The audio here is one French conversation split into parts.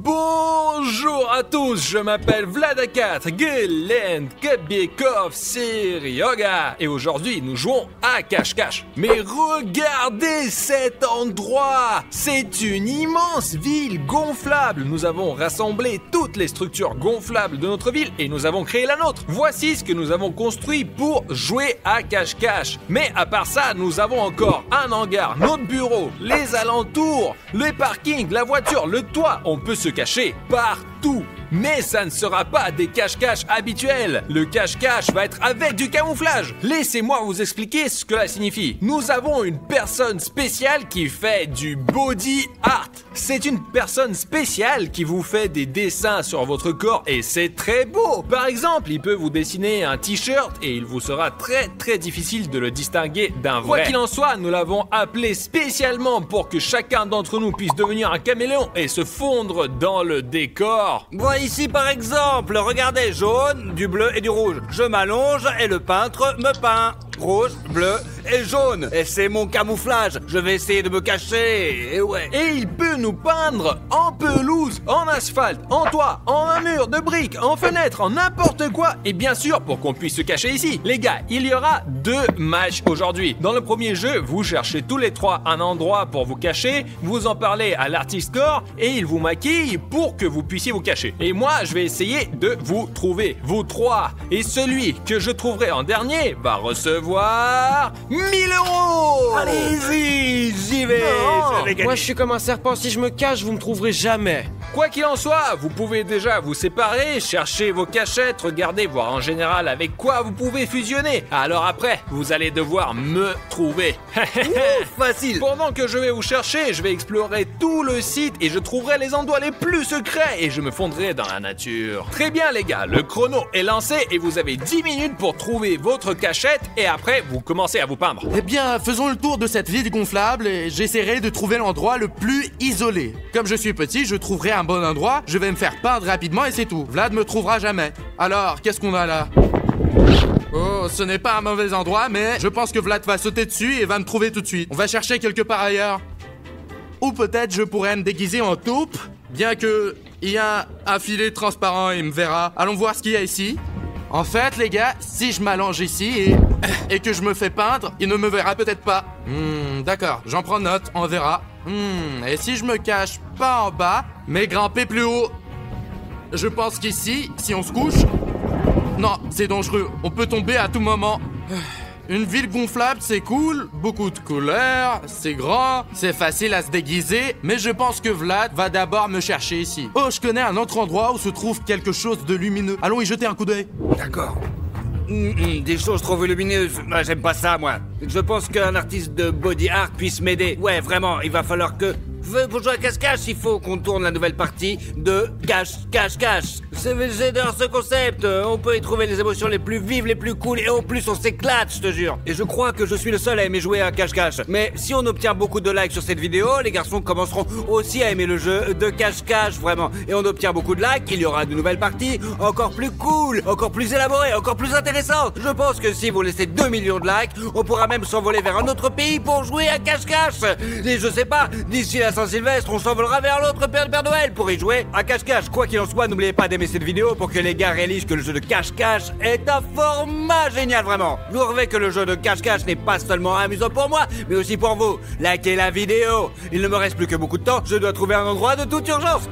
Bonjour à tous, je m'appelle Vlad4, Gelend, Kabekov, Serioga et aujourd'hui nous jouons à cache-cache. Mais regardez cet endroit! C'est une immense ville gonflable. Nous avons rassemblé toutes les structures gonflables de notre ville et nous avons créé la nôtre. Voici ce que nous avons construit pour jouer à cache-cache. Mais à part ça, nous avons encore un hangar, notre bureau, les alentours, les parkings, la voiture, le toit. On peut se cacher partout. Mais ça ne sera pas des cache-cache habituels. Le cache-cache va être avec du camouflage. Laissez-moi vous expliquer ce que cela signifie. Nous avons une personne spéciale qui fait du body art. C'est une personne spéciale qui vous fait des dessins sur votre corps et c'est très beau. Par exemple, il peut vous dessiner un t-shirt et il vous sera très difficile de le distinguer d'un vrai. Quoi qu'il en soit, nous l'avons appelé spécialement pour que chacun d'entre nous puisse devenir un caméléon et se fondre dans le décor. Moi ici par exemple, regardez, jaune, du bleu et du rouge. Je m'allonge et le peintre me peint. Rouge, bleu et jaune. Et c'est mon camouflage. Je vais essayer de me cacher. Et ouais. Et il peut nous peindre en pelouse, en asphalte, en toit, en un mur de briques, en fenêtre, en n'importe quoi. Et bien sûr, pour qu'on puisse se cacher ici. Les gars, il y aura 2 matchs aujourd'hui. Dans le premier jeu, vous cherchez tous les 3 un endroit pour vous cacher. Vous en parlez à l'artiste core et il vous maquille pour que vous puissiez vous cacher. Et moi, je vais essayer de vous trouver, vous 3. Et celui que je trouverai en dernier va recevoir 1000 €. Allez-y, j'y vais. Moi je suis comme un serpent, si je me cache, vous me trouverez jamais. Quoi qu'il en soit, vous pouvez déjà vous séparer, chercher vos cachettes, regarder, voir en général avec quoi vous pouvez fusionner. Alors après, vous allez devoir me trouver. Facile. Pendant que je vais vous chercher, je vais explorer tout le site et je trouverai les endroits les plus secrets et je me fondrai dans la nature. Très bien les gars, le chrono est lancé et vous avez 10 minutes pour trouver votre cachette et après vous commencez à vous peindre. Eh bien, faisons le tour de cette ville gonflable et j'essaierai de trouver l'endroit le plus isolé. Comme je suis petit, je trouverai un bon endroit, je vais me faire peindre rapidement et c'est tout. Vlad me trouvera jamais. Alors, qu'est-ce qu'on a là? Oh, ce n'est pas un mauvais endroit, mais je pense que Vlad va sauter dessus et va me trouver tout de suite. On va chercher quelque part ailleurs. Ou peut-être je pourrais me déguiser en taupe, bien que il y a un filet transparent et il me verra. Allons voir ce qu'il y a ici. En fait, les gars, si je m'allonge ici et que je me fais peindre, il ne me verra peut-être pas. D'accord, j'en prends note, on verra. Et si je me cache pas en bas, mais grimper plus haut? Je pense qu'ici, si on se couche... Non, c'est dangereux, on peut tomber à tout moment. Une ville gonflable, c'est cool, beaucoup de couleurs, c'est grand, c'est facile à se déguiser, mais je pense que Vlad va d'abord me chercher ici. Oh, je connais un autre endroit où se trouve quelque chose de lumineux. Allons y jeter un coup d'œil. D'accord. Des choses trop volumineuses. J'aime pas ça, moi. Je pense qu'un artiste de body art puisse m'aider. Ouais, vraiment, il va falloir que... Pour jouer à cache-cache, il faut qu'on tourne la nouvelle partie de cache-cache-cache. J'adore ce concept. On peut y trouver les émotions les plus vives, les plus cool, et en plus on s'éclate, je te jure. Et je crois que je suis le seul à aimer jouer à cache-cache. Mais si on obtient beaucoup de likes sur cette vidéo, les garçons commenceront aussi à aimer le jeu de cache-cache, vraiment. Et on obtient beaucoup de likes, il y aura de nouvelles parties encore plus cool, encore plus élaborées, encore plus intéressantes. Je pense que si vous laissez 2 millions de likes, on pourra même s'envoler vers un autre pays pour jouer à cache-cache. Et je sais pas, d'ici la Saint-Sylvestre, on s'envolera vers l'autre Père Noël pour y jouer à cache-cache. Quoi qu'il en soit, n'oubliez pas d'aimer cette vidéo pour que les gars réalisent que le jeu de cache-cache est un format génial, vraiment. Je vous rêvais que le jeu de cache-cache n'est pas seulement amusant pour moi, mais aussi pour vous. Likez la vidéo. Il ne me reste plus que beaucoup de temps, je dois trouver un endroit de toute urgence.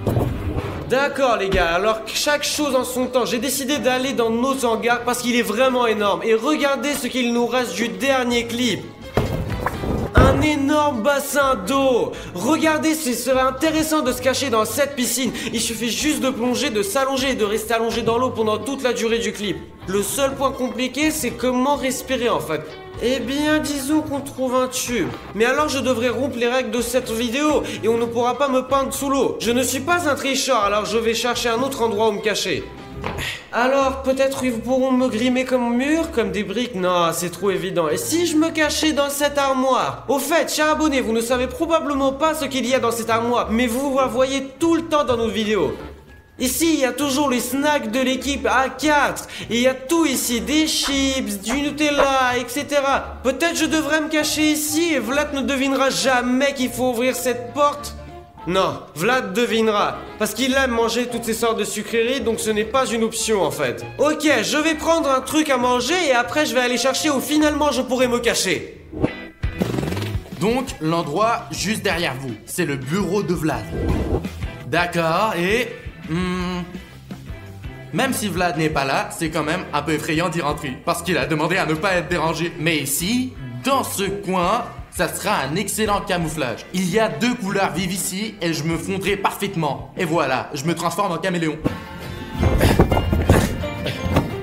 D'accord les gars, alors chaque chose en son temps. J'ai décidé d'aller dans nos hangars parce qu'il est vraiment énorme. Et regardez ce qu'il nous reste du dernier clip. Un énorme bassin d'eau. Regardez, ce serait intéressant de se cacher dans cette piscine. Il suffit juste de plonger, de s'allonger et de rester allongé dans l'eau pendant toute la durée du clip. Le seul point compliqué, c'est comment respirer en fait. Eh bien, disons qu'on trouve un tube. Mais alors je devrais rompre les règles de cette vidéo et on ne pourra pas me peindre sous l'eau. Je ne suis pas un tricheur, alors je vais chercher un autre endroit où me cacher. Alors, peut-être ils pourront me grimer comme mur, comme des briques. Non, c'est trop évident. Et si je me cachais dans cette armoire? Au fait, chers abonnés, vous ne savez probablement pas ce qu'il y a dans cette armoire, mais vous la voyez tout le temps dans nos vidéos. Ici, il y a toujours les snacks de l'équipe A4. Et il y a tout ici, des chips, du Nutella, etc. Peut-être je devrais me cacher ici et Vlad ne devinera jamais qu'il faut ouvrir cette porte. Non, Vlad devinera. Parce qu'il aime manger toutes ces sortes de sucreries, donc ce n'est pas une option en fait. Ok, je vais prendre un truc à manger et après je vais aller chercher où finalement je pourrai me cacher. Donc, l'endroit juste derrière vous, c'est le bureau de Vlad. D'accord, et... même si Vlad n'est pas là, c'est quand même un peu effrayant d'y rentrer. Parce qu'il a demandé à ne pas être dérangé. Mais ici, dans ce coin, ça sera un excellent camouflage. Il y a 2 couleurs vives ici et je me fondrai parfaitement. Et voilà, je me transforme en caméléon.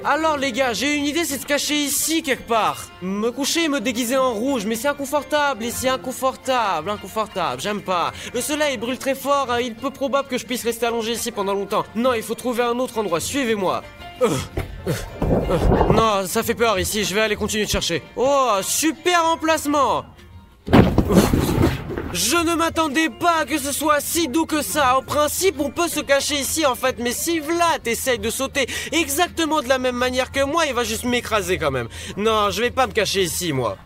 Alors les gars, j'ai une idée, c'est de se cacher ici quelque part. Me coucher et me déguiser en rouge, mais c'est inconfortable ici, inconfortable, j'aime pas. Le soleil brûle très fort, hein, il peut probable que je puisse rester allongé ici pendant longtemps. Non, il faut trouver un autre endroit, suivez-moi. Non, ça fait peur ici, je vais aller continuer de chercher. Oh, super emplacement. Je ne m'attendais pas à que ce soit si doux que ça. En principe, on peut se cacher ici en fait, mais si Vlad essaye de sauter exactement de la même manière que moi, il va juste m'écraser quand même. Non, je vais pas me cacher ici, moi.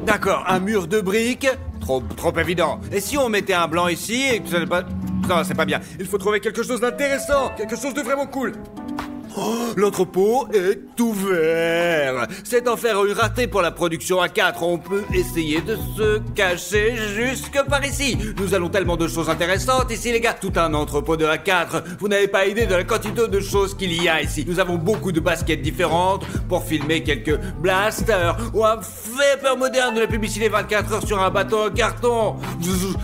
D'accord, un mur de briques. Trop évident. Et si on mettait un blanc ici et que ça n'est pas... Non, c'est pas bien. Il faut trouver quelque chose d'intéressant, quelque chose de vraiment cool. Oh, l'entrepôt est ouvert. C'est en faire une ratée pour la production A4. On peut essayer de se cacher jusque par ici. Nous allons tellement de choses intéressantes ici, les gars. Tout un entrepôt de A4. Vous n'avez pas idée de la quantité de choses qu'il y a ici. Nous avons beaucoup de baskets différentes pour filmer quelques blasters ou un vapeur moderne de la publicité 24 heures sur un bateau en carton.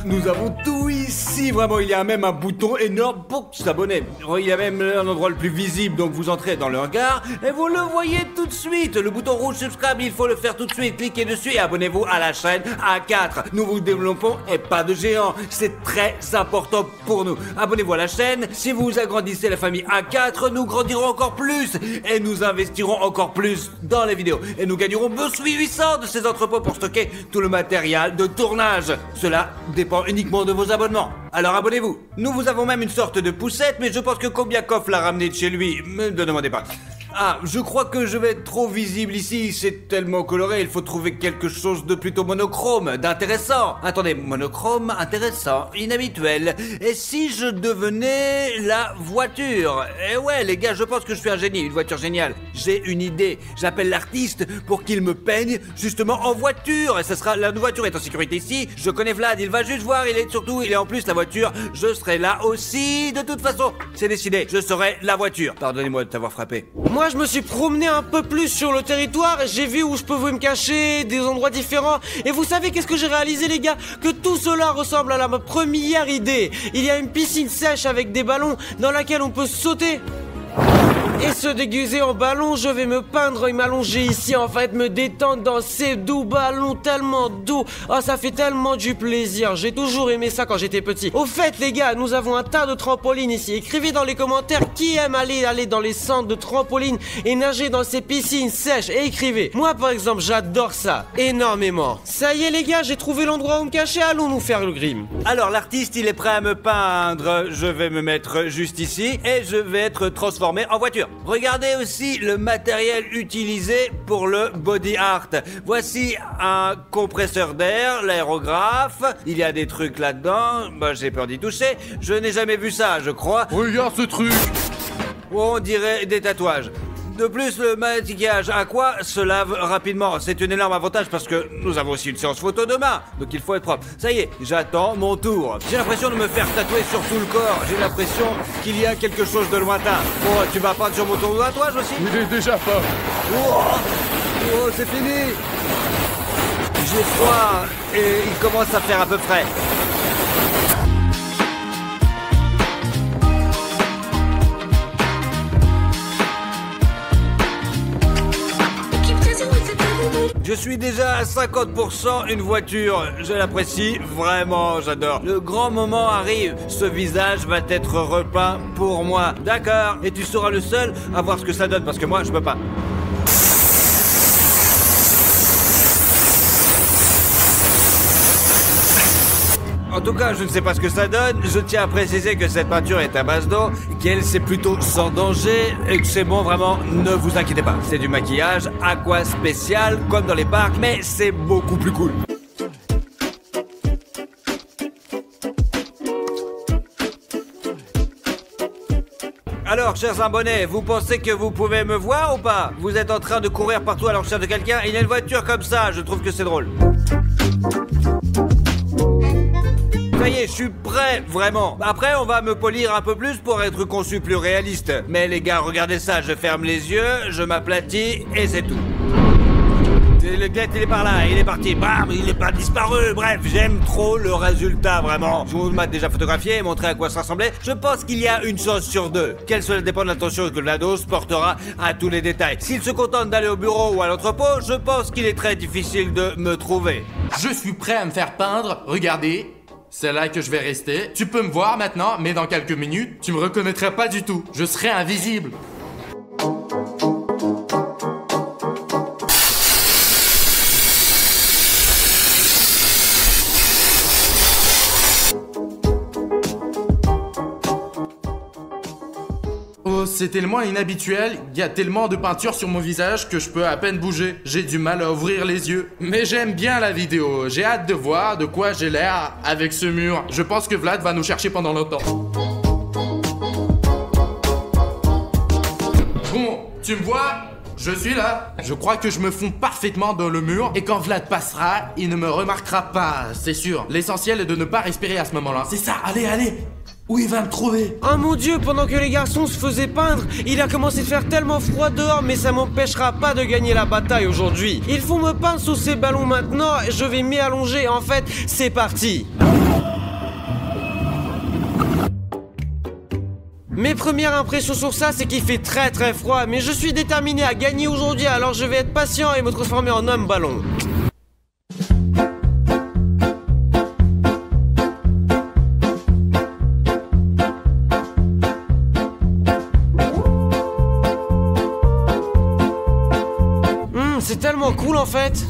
Nous avons tout ici. Vraiment, il y a même un bouton énorme pour s'abonner. Il y a même l'endroit le plus visible, donc vous entrez dans le hangar et vous le voyez tout de suite. Le bouton rouge subscribe, il faut le faire tout de suite. Cliquez dessus et abonnez-vous à la chaîne A4. Nous vous développons et pas de géant. C'est très important pour nous. Abonnez-vous à la chaîne. Si vous agrandissez la famille A4, nous grandirons encore plus et nous investirons encore plus dans les vidéos. Et nous gagnerons 800 de ces entrepôts pour stocker tout le matériel de tournage. Cela dépend uniquement de vos abonnements. Alors abonnez-vous. Nous vous avons même une sorte de poussette, mais je pense que Kobiakov l'a ramené de chez lui. Ne demandez pas. Ah, je crois que je vais être trop visible ici, c'est tellement coloré, il faut trouver quelque chose de plutôt monochrome, d'intéressant. Attendez, monochrome, intéressant, inhabituel. Et si je devenais la voiture? Eh ouais, les gars, je pense que je suis un génie, une voiture géniale. J'ai une idée, j'appelle l'artiste pour qu'il me peigne justement en voiture. Et ce sera, la voiture est en sécurité ici, je connais Vlad, il va juste voir, il est en plus la voiture, je serai là aussi. De toute façon, c'est décidé, je serai la voiture. Pardonnez-moi de t'avoir frappé. Moi, je me suis promené un peu plus sur le territoire et j'ai vu où je pouvais me cacher, des endroits différents. Et vous savez qu'est-ce que j'ai réalisé, les gars? Que tout cela ressemble à ma première idée. Il y a une piscine sèche avec des ballons dans laquelle on peut sauter et se déguiser en ballon. Je vais me peindre et m'allonger ici, en fait, me détendre dans ces doux ballons tellement doux. Oh, ça fait tellement du plaisir. J'ai toujours aimé ça quand j'étais petit. Au fait, les gars, nous avons un tas de trampolines ici. Écrivez dans les commentaires qui aime aller dans les centres de trampolines et nager dans ces piscines sèches. Et écrivez. Moi, par exemple, j'adore ça énormément. Ça y est, les gars, j'ai trouvé l'endroit où me cacher. Allons nous faire le grim. Alors, l'artiste, il est prêt à me peindre. Je vais me mettre juste ici et je vais être transformé en voiture. Regardez aussi le matériel utilisé pour le body art. Voici un compresseur d'air, l'aérographe. Il y a des trucs là-dedans. Bah, j'ai peur d'y toucher. Je n'ai jamais vu ça, je crois. Regarde ce truc. On dirait des tatouages. De plus, le maquillage aqua se lave rapidement. C'est un énorme avantage parce que nous avons aussi une séance photo demain. Donc il faut être propre. Ça y est, j'attends mon tour. J'ai l'impression de me faire tatouer sur tout le corps. J'ai l'impression qu'il y a quelque chose de lointain. Bon, tu vas peindre sur mon tatouage aussi? Il est déjà pas. Oh, c'est fini. J'ai froid et il commence à faire à peu près. Je suis déjà à 50% une voiture. Je l'apprécie vraiment, j'adore. Le grand moment arrive. Ce visage va être repeint pour moi. D'accord. Et tu seras le seul à voir ce que ça donne parce que moi, je peux pas. En tout cas, je ne sais pas ce que ça donne. Je tiens à préciser que cette peinture est à base d'eau, qu'elle c'est plutôt sans danger et que c'est bon, vraiment, ne vous inquiétez pas. C'est du maquillage aqua spécial comme dans les parcs, mais c'est beaucoup plus cool. Alors, chers abonnés, vous pensez que vous pouvez me voir ou pas? Vous êtes en train de courir partout à la recherche de quelqu'un, il y a une voiture comme ça, je trouve que c'est drôle. Ça y est, je suis prêt, vraiment. Après, on va me polir un peu plus pour être conçu plus réaliste. Mais les gars, regardez ça, je ferme les yeux, je m'aplatis et c'est tout. Le glette, il est par là, il est parti, bam, il est pas disparu. Bref, j'aime trop le résultat, vraiment. Je vous m'ai déjà photographié et montré à quoi ça ressemblait. Je pense qu'il y a une chance sur deux. Qu'elle soit dépend de l'attention que Vlados portera à tous les détails. S'il se contente d'aller au bureau ou à l'entrepôt, je pense qu'il est très difficile de me trouver. Je suis prêt à me faire peindre, regardez. C'est là que je vais rester. Tu peux me voir maintenant, mais dans quelques minutes, tu me reconnaîtras pas du tout. Je serai invisible. Oh, c'est tellement inhabituel, il y a tellement de peinture sur mon visage que je peux à peine bouger. J'ai du mal à ouvrir les yeux. Mais j'aime bien la vidéo, j'ai hâte de voir de quoi j'ai l'air avec ce mur. Je pense que Vlad va nous chercher pendant longtemps. Bon, tu me vois? Je suis là. Je crois que je me fonds parfaitement dans le mur et quand Vlad passera, il ne me remarquera pas, c'est sûr. L'essentiel est de ne pas respirer à ce moment-là. C'est ça, allez, allez. Où il va me trouver? Oh mon dieu, pendant que les garçons se faisaient peindre, il a commencé à faire tellement froid dehors, mais ça m'empêchera pas de gagner la bataille aujourd'hui. Il faut me peindre sous ces ballons maintenant, et je vais m'y allonger. En fait, c'est parti. Mes premières impressions sur ça, c'est qu'il fait très très froid, mais je suis déterminé à gagner aujourd'hui, alors je vais être patient et me transformer en homme ballon. C'est tellement cool en fait.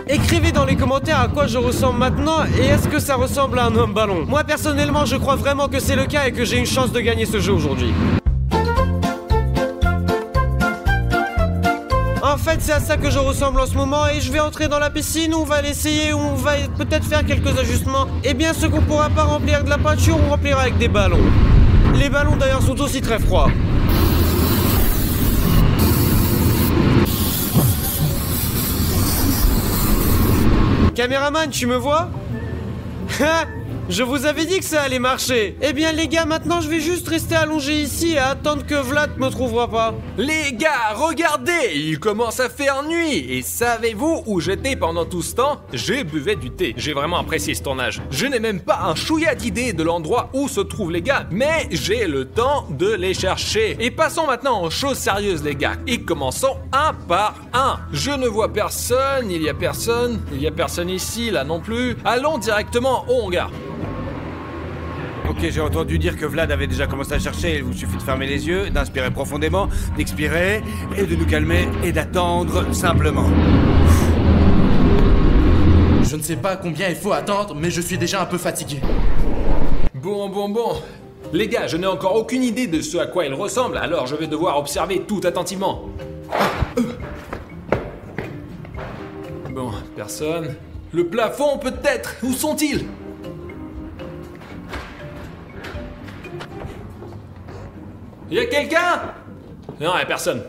Écrivez dans les commentaires à quoi je ressemble maintenant et est-ce que ça ressemble à un homme ballon. Moi personnellement je crois vraiment que c'est le cas et que j'ai une chance de gagner ce jeu aujourd'hui. En fait c'est à ça que je ressemble en ce moment et je vais entrer dans la piscine, on va l'essayer, on va peut-être faire quelques ajustements. Et bien ce qu'on pourra pas remplir avec de la peinture, on remplira avec des ballons. Les ballons d'ailleurs sont aussi très froids. Caméraman, tu me vois? Je vous avais dit que ça allait marcher. Eh bien les gars, maintenant je vais juste rester allongé ici et attendre que Vlad me trouvera pas. Les gars, regardez, il commence à faire nuit. Et savez-vous où j'étais pendant tout ce temps? J'ai buvé du thé. J'ai vraiment apprécié ce tournage. Je n'ai même pas un chouïa d'idée de l'endroit où se trouvent les gars, mais j'ai le temps de les chercher. Et passons maintenant aux choses sérieuses les gars. Et commençons un par un. Je ne vois personne, il y a personne ici, là non plus. Allons directement au hangar. Ok, j'ai entendu dire que Vlad avait déjà commencé à chercher. Il vous suffit de fermer les yeux, d'inspirer profondément, d'expirer, et de nous calmer, et d'attendre simplement. Je ne sais pas combien il faut attendre, mais je suis déjà un peu fatigué. Bon. Les gars, je n'ai encore aucune idée de ce à quoi il ressemble, alors je vais devoir observer tout attentivement. Bon, personne. Le plafond peut-être. Où sont-ils? Y a quelqu'un? Non, y a personne.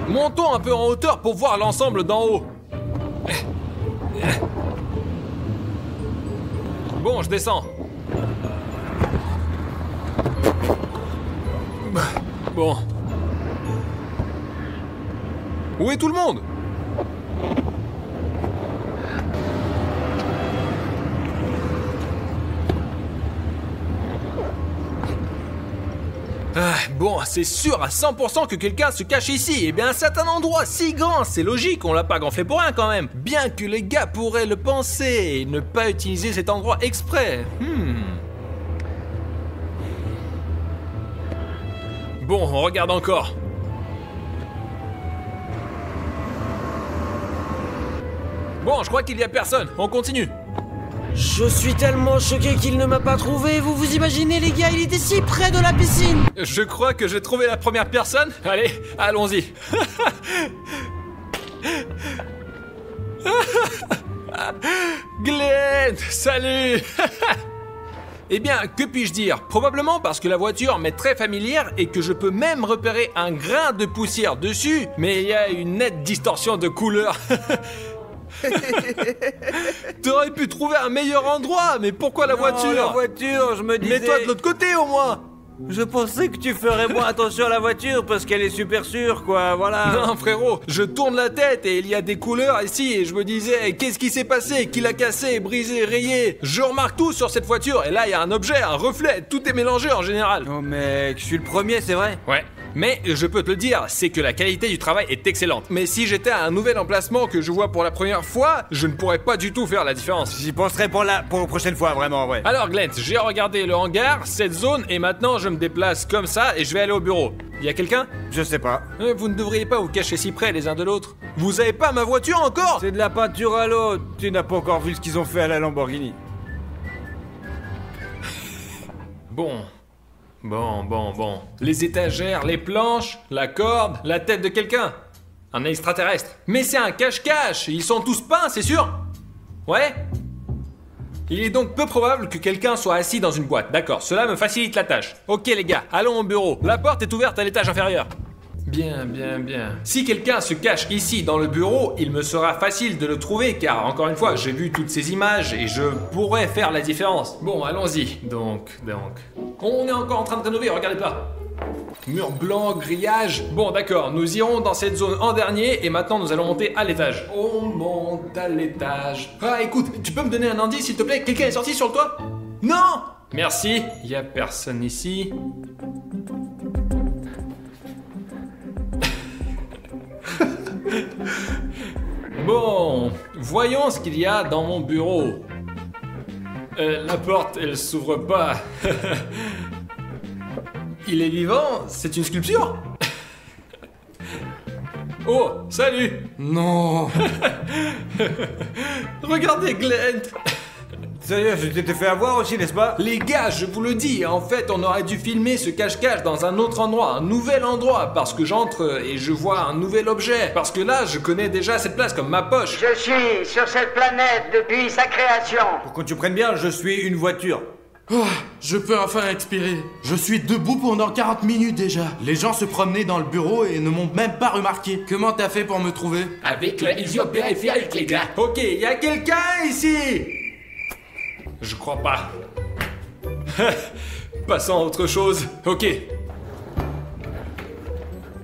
Montons un peu en hauteur pour voir l'ensemble d'en haut. Bon, je descends. Bon. Où est tout le monde? Bon, c'est sûr à 100% que quelqu'un se cache ici. Et bien, c'est un endroit si grand, c'est logique, on l'a pas gonflé pour rien quand même. Bien que les gars pourraient le penser et ne pas utiliser cet endroit exprès. Bon, on regarde encore. Bon, je crois qu'il y a personne, on continue. Je suis tellement choqué qu'il ne m'a pas trouvé. Vous vous imaginez, les gars, il était si près de la piscine. Je crois que j'ai trouvé la première personne. Allez, allons-y. Glenn, salut. Eh bien, que puis-je dire? Probablement parce que la voiture m'est très familière et que je peux même repérer un grain de poussière dessus, mais il y a une nette distorsion de couleur. T'aurais pu trouver un meilleur endroit, mais pourquoi la voiture? La voiture, je me disais... Mets-toi de l'autre côté au moins. Je pensais que tu ferais moins attention à la voiture parce qu'elle est super sûre, quoi, voilà. Non frérot, je tourne la tête et il y a des couleurs ici et je me disais qu'est-ce qui s'est passé, qui l'a cassé, brisé, rayé. Je remarque tout sur cette voiture et là il y a un objet, un reflet, tout est mélangé en général. Oh mec, je suis le premier, c'est vrai. Ouais. Mais je peux te le dire, c'est que la qualité du travail est excellente. Mais si j'étais à un nouvel emplacement que je vois pour la première fois, je ne pourrais pas du tout faire la différence. J'y penserai pour la prochaine fois, vraiment, ouais. Alors Glenn, j'ai regardé le hangar, cette zone, et maintenant je me déplace comme ça et je vais aller au bureau. Y a quelqu'un? Je sais pas. Vous ne devriez pas vous cacher si près les uns de l'autre. Vous avez pas ma voiture encore? C'est de la peinture à l'eau. Tu n'as pas encore vu ce qu'ils ont fait à la Lamborghini. Bon. Les étagères, les planches, la corde, la tête de quelqu'un. Un extraterrestre. Mais c'est un cache-cache. Ils sont tous peints, c'est sûr? Ouais? Il est donc peu probable que quelqu'un soit assis dans une boîte. D'accord, cela me facilite la tâche. Ok les gars, allons au bureau. La porte est ouverte à l'étage inférieur. Bien. Si quelqu'un se cache ici dans le bureau, il me sera facile de le trouver car, encore une fois, j'ai vu toutes ces images et je pourrais faire la différence. Bon, allons-y. Donc. On est encore en train de rénover, regardez pas. Mur blanc, grillage. Bon, d'accord, nous irons dans cette zone en dernier et maintenant nous allons monter à l'étage. On monte à l'étage. Ah, écoute, tu peux me donner un indice s'il te plaît? Quelqu'un est sorti sur le toit? Non! Merci, y a personne ici. Bon, voyons ce qu'il y a dans mon bureau. La porte, elle s'ouvre pas. Il est vivant? C'est une sculpture? Oh, salut! Non. Regardez Glenn! Sérieux, je t'étais fait avoir aussi, n'est-ce pas? Les gars, je vous le dis, en fait, on aurait dû filmer ce cache-cache dans un autre endroit, un nouvel endroit, parce que j'entre et je vois un nouvel objet. Parce que là, je connais déjà cette place comme ma poche. Je suis sur cette planète depuis sa création. Pour que tu prennes bien, je suis une voiture. Oh, je peux enfin expirer. Je suis debout pendant 40 minutes déjà. Les gens se promenaient dans le bureau et ne m'ont même pas remarqué. Comment t'as fait pour me trouver? Avec la vision périphérique, les gars. Ok, y a quelqu'un ici? Je crois pas. Passons à autre chose. Ok.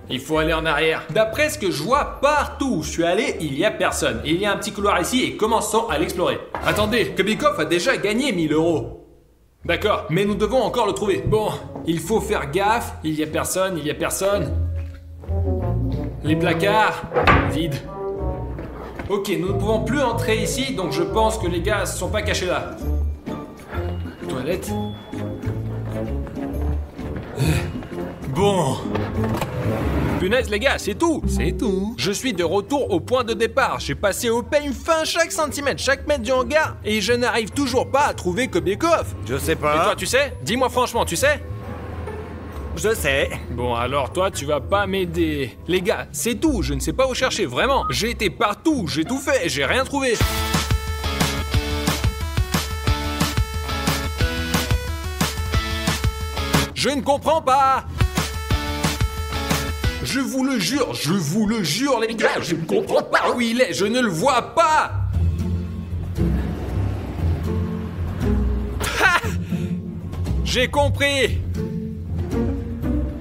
Il faut aller en arrière. D'après ce que je vois, partout où je suis allé, il y a personne. Il y a un petit couloir ici et commençons à l'explorer. Attendez, Kubikov a déjà gagné 1000 €. D'accord, mais nous devons encore le trouver. Bon, il faut faire gaffe. Il y a personne. Les placards, vides. Ok, nous ne pouvons plus entrer ici, donc je pense que les gars ne se sont pas cachés là. Toilette. Bon. Punaise les gars, c'est tout. Je suis de retour au point de départ. J'ai passé au peigne fin chaque centimètre, chaque mètre du hangar, et je n'arrive toujours pas à trouver Kubikov. Je sais pas. Et toi, tu sais? Dis-moi franchement, tu sais? Je sais. Bon, alors toi, tu vas pas m'aider. Les gars, c'est tout, je ne sais pas où chercher, vraiment. J'ai été partout, j'ai tout fait, j'ai rien trouvé. Je ne comprends pas. Je vous le jure, les gars, je ne comprends pas où il est, je ne le vois pas. Ha! J'ai compris.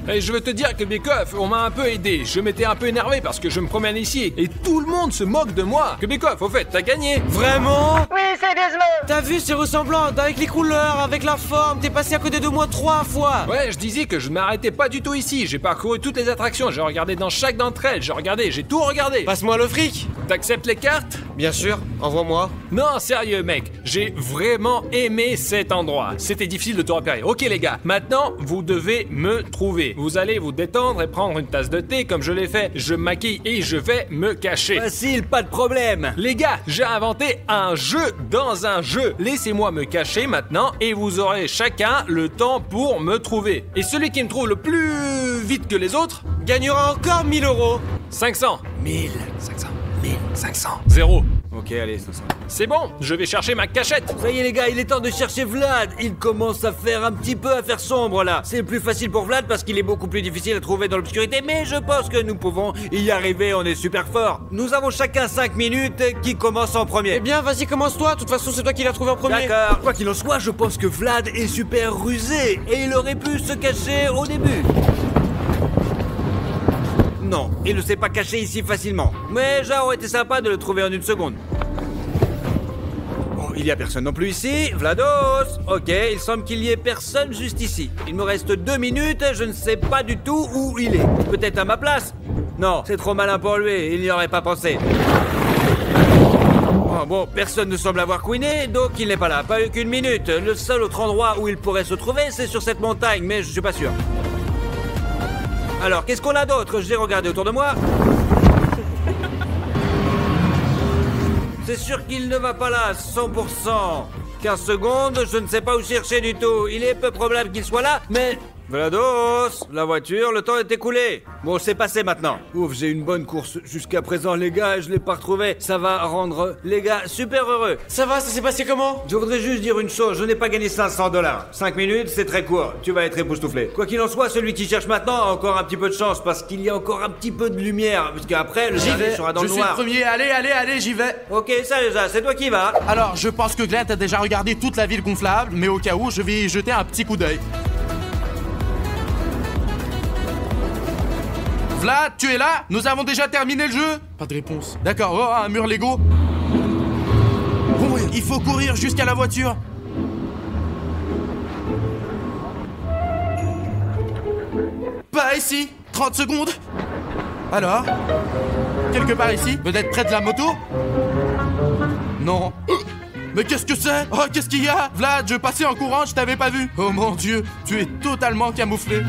Et je veux te dire que Kubikov, on m'a un peu aidé. Je m'étais un peu énervé parce que je me promène ici et tout le monde se moque de moi. Kubikov, au fait, t'as gagné. Vraiment? Oui, c'est Desmond. T'as vu, c'est ressemblant, avec les couleurs, avec la forme, t'es passé à côté de moi 3 fois. Ouais, je disais que je ne m'arrêtais pas du tout ici. J'ai parcouru toutes les attractions, j'ai regardé dans chaque d'entre elles, j'ai tout regardé. Passe-moi le fric. T'acceptes les cartes? Bien sûr, envoie-moi. Non, sérieux mec, j'ai vraiment aimé cet endroit. C'était difficile de te repérer. Ok les gars, maintenant vous devez me trouver. Vous allez vous détendre et prendre une tasse de thé comme je l'ai fait. Je me maquille et je vais me cacher. Facile, pas de problème. Les gars, j'ai inventé un jeu dans un jeu. Laissez-moi me cacher maintenant et vous aurez chacun le temps pour me trouver. Et celui qui me trouve le plus vite que les autres, Gagnera encore 1000 euros. 500. 1000, 500, 1500. 0. Ok, allez, 500. C'est bon, je vais chercher ma cachette. Ça y est les gars, il est temps de chercher Vlad. Il commence à faire un petit peu à faire sombre là. C'est plus facile pour Vlad parce qu'il est beaucoup plus difficile à trouver dans l'obscurité, mais je pense que nous pouvons y arriver, on est super fort. Nous avons chacun 5 minutes. Qui commence en premier? Eh bien, vas-y, commence-toi. De toute façon, c'est toi qui l'as trouvé en premier. D'accord. Quoi qu'il en soit, je pense que Vlad est super rusé et il aurait pu se cacher au début. Non, il ne s'est pas caché ici facilement. Mais ça aurait été sympa de le trouver en une seconde. Bon, il y a personne non plus ici. Vlados! Ok, il semble qu'il y ait personne juste ici. Il me reste 2 minutes, je ne sais pas du tout où il est. Peut-être à ma place? Non, c'est trop malin pour lui, il n'y aurait pas pensé. Bon, personne ne semble avoir couiné, donc il n'est pas là. Pas eu qu'une minute. Le seul autre endroit où il pourrait se trouver, c'est sur cette montagne, mais je suis pas sûr. Alors, qu'est-ce qu'on a d'autre? J'ai regardé autour de moi. C'est sûr qu'il ne va pas là, 100%. 15 secondes, je ne sais pas où chercher du tout. Il est peu probable qu'il soit là, mais... Vlados, la voiture, le temps est écoulé. Bon, c'est passé maintenant. Ouf, j'ai une bonne course jusqu'à présent, les gars, et je l'ai pas retrouvé. Ça va rendre les gars super heureux. Ça va, ça s'est passé comment? Je voudrais juste dire une chose, je n'ai pas gagné 500 $. 5 minutes, c'est très court. Tu vas être époustouflé. Quoi qu'il en soit, celui qui cherche maintenant a encore un petit peu de chance, parce qu'il y a encore un petit peu de lumière, parce qu'après, le dernier sera dans Je le suis le noir. premier, allez, j'y vais. Ok, ça déjà, c'est toi qui vas. Alors, je pense que Glenn a déjà regardé toute la ville gonflable, mais au cas où, je vais y jeter un petit coup d'œil. Vlad, tu es là? Nous avons déjà terminé le jeu? Pas de réponse. D'accord, oh, un mur Lego. Bon, il faut courir jusqu'à la voiture. Pas ici. 30 secondes. Alors? Quelque part ici? Peut-être près de la moto? Non. Mais qu'est-ce que c'est? Oh, qu'est-ce qu'il y a? Vlad, je passais en courant, je t'avais pas vu. Oh mon Dieu, tu es totalement camouflé.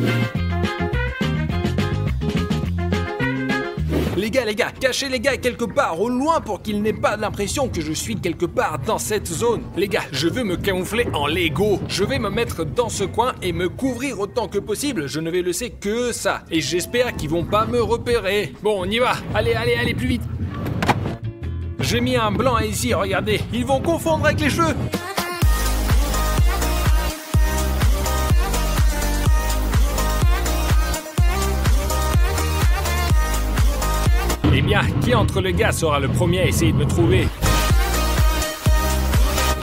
Les gars, cachez les gars quelque part au loin pour qu'il n'ait pas l'impression que je suis quelque part dans cette zone. Les gars, je veux me camoufler en Lego. Je vais me mettre dans ce coin et me couvrir autant que possible. Je ne vais laisser que ça. Et j'espère qu'ils vont pas me repérer. Bon, on y va. Allez, plus vite. J'ai mis un blanc ici, regardez. Ils vont confondre avec les cheveux. Eh bien, qui entre les gars sera le premier à essayer de me trouver?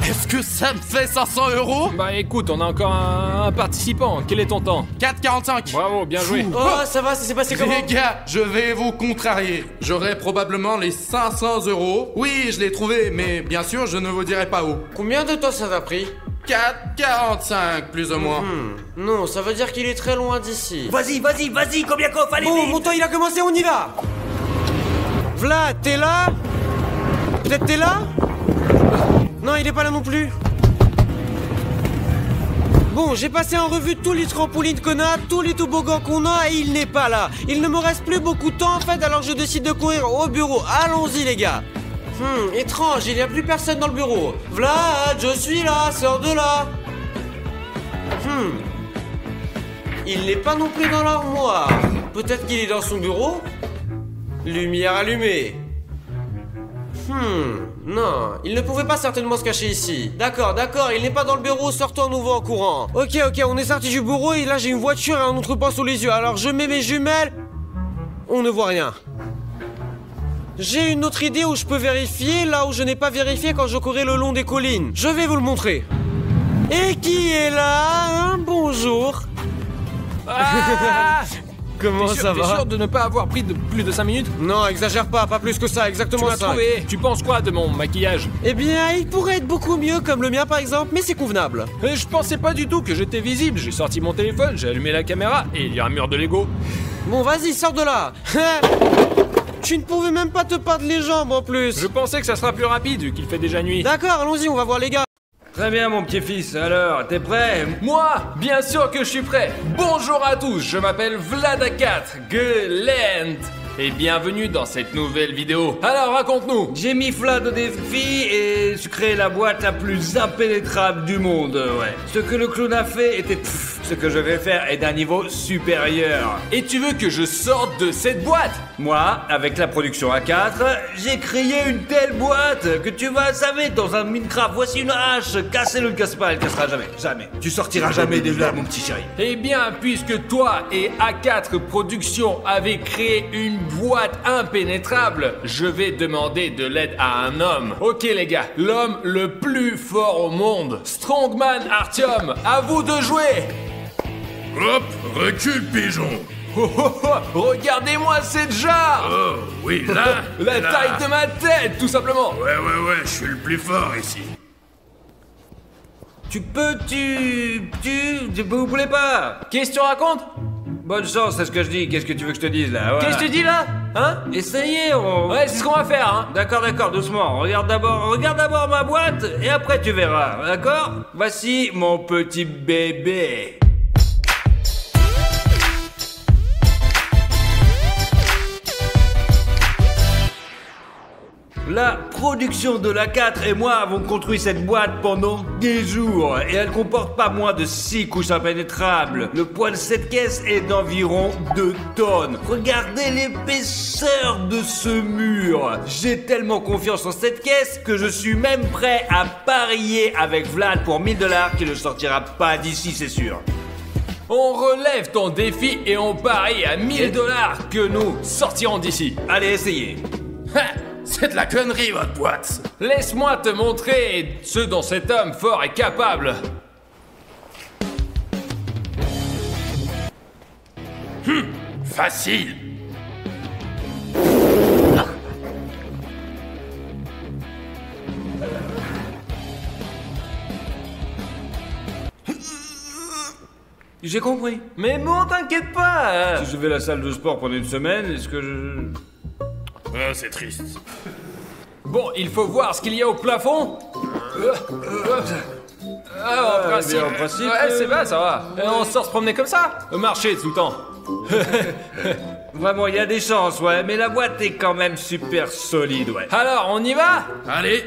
Est-ce que ça me fait 500 €? Bah écoute, on a encore un participant. Quel est ton temps? 4,45. Bravo, bien joué. Oh, ça va, ça s'est passé comment? Les gars, je vais vous contrarier. J'aurai probablement les 500 €. Oui, je l'ai trouvé, mais bien sûr, je ne vous dirai pas où. Combien de temps ça t'a pris? 4,45 plus ou moins. Non, ça veut dire qu'il est très loin d'ici. Vas-y, combien qu'on fallait Bon, vite. mon temps il a commencé, on y va. Vlad, t'es là? Peut-être t'es là? Non, il est pas là non plus. Bon, j'ai passé en revue tous les trampolines qu'on a, tous les toboggans qu'on a, et il n'est pas là. Il ne me reste plus beaucoup de temps en fait, alors je décide de courir au bureau. Allons-y les gars. Étrange, il n'y a plus personne dans le bureau. Vlad, je suis là, sors de là. Il n'est pas non plus dans l'armoire. Peut-être qu'il est dans son bureau? Lumière allumée. Non, il ne pouvait pas certainement se cacher ici. D'accord, il n'est pas dans le bureau, sortons à nouveau en courant. Ok, on est sorti du bureau et là j'ai une voiture et un entrepôt sous les yeux. Alors je mets mes jumelles. On ne voit rien. J'ai une autre idée où je peux vérifier là où je n'ai pas vérifié quand je courais le long des collines. Je vais vous le montrer. Et qui est là? Bonjour. Ah Comment ça T'es va? sûr de ne pas avoir pris plus de 5 minutes? Non, exagère pas plus que ça, Tu exactement m'as ça. trouvé. Tu penses quoi de mon maquillage? Eh bien, il pourrait être beaucoup mieux comme le mien par exemple, mais c'est convenable. Je pensais pas du tout que j'étais visible. J'ai sorti mon téléphone, j'ai allumé la caméra et il y a un mur de Lego. Bon, vas-y, sors de là. Tu ne pouvais même pas te perdre les jambes en plus. Je pensais que ça sera plus rapide vu qu'il fait déjà nuit. D'accord, allons-y, on va voir les gars. Très bien, mon petit-fils. Alors, t'es prêt? Moi, bien sûr que je suis prêt. Bonjour à tous, je m'appelle Vladakat Glent et bienvenue dans cette nouvelle vidéo. Alors raconte-nous. J'ai mis Vlad au défi et j'ai créé la boîte la plus impénétrable du monde, ouais. Ce que le clown a fait était ce que je vais faire est d'un niveau supérieur. Et tu veux que je sorte de cette boîte? Moi, avec la production A4, j'ai créé une telle boîte que tu vas savez dans un Minecraft. Voici une hache, cassez-le, ne casse pas, elle cassera jamais, jamais. Tu sortiras jamais de là, mon petit chéri. Eh bien, puisque toi et A4 Productions avez créé une boîte impénétrable, je vais demander de l'aide à un homme. Ok les gars, l'homme le plus fort au monde, Strongman Artyom, à vous de jouer. Hop, recule pigeon. Oh, oh, oh, regardez-moi cette jarre. Oh, oui, là. La là. taille de ma tête, tout simplement. Ouais, je suis le plus fort ici. Vous voulez pas? Qu'est-ce que tu racontes? Bonne chance, c'est ce que je dis. Qu'est-ce que tu veux que je te dise là? Voilà. Qu'est-ce que tu dis là? Hein? Essayez, on... Ouais, c'est ce qu'on va faire, hein. D'accord, doucement. Regarde d'abord ma boîte et après tu verras, d'accord? Voici mon petit bébé. La production de l'A4 et moi avons construit cette boîte pendant des jours et elle comporte pas moins de 6 couches impénétrables. Le poids de cette caisse est d'environ 2 tonnes. Regardez l'épaisseur de ce mur. J'ai tellement confiance en cette caisse que je suis même prêt à parier avec Vlad pour 1000 $ qu'il ne sortira pas d'ici, c'est sûr. On relève ton défi et on parie à 1000 $ que nous sortirons d'ici. Allez, essayez. Ha, c'est de la connerie, votre boîte. Laisse-moi te montrer ce dont cet homme fort est capable. Facile. J'ai compris. Mais bon, t'inquiète pas. Si je vais à la salle de sport pendant une semaine, est-ce que je... Ah, c'est triste. Bon, il faut voir ce qu'il y a au plafond. En principe, bien, en principe, ouais, c'est bien, ça va. On sort se promener comme ça. Marcher tout le temps. Vraiment, il y a des chances, ouais, mais la boîte est quand même super solide, ouais. Alors, on y va? Allez.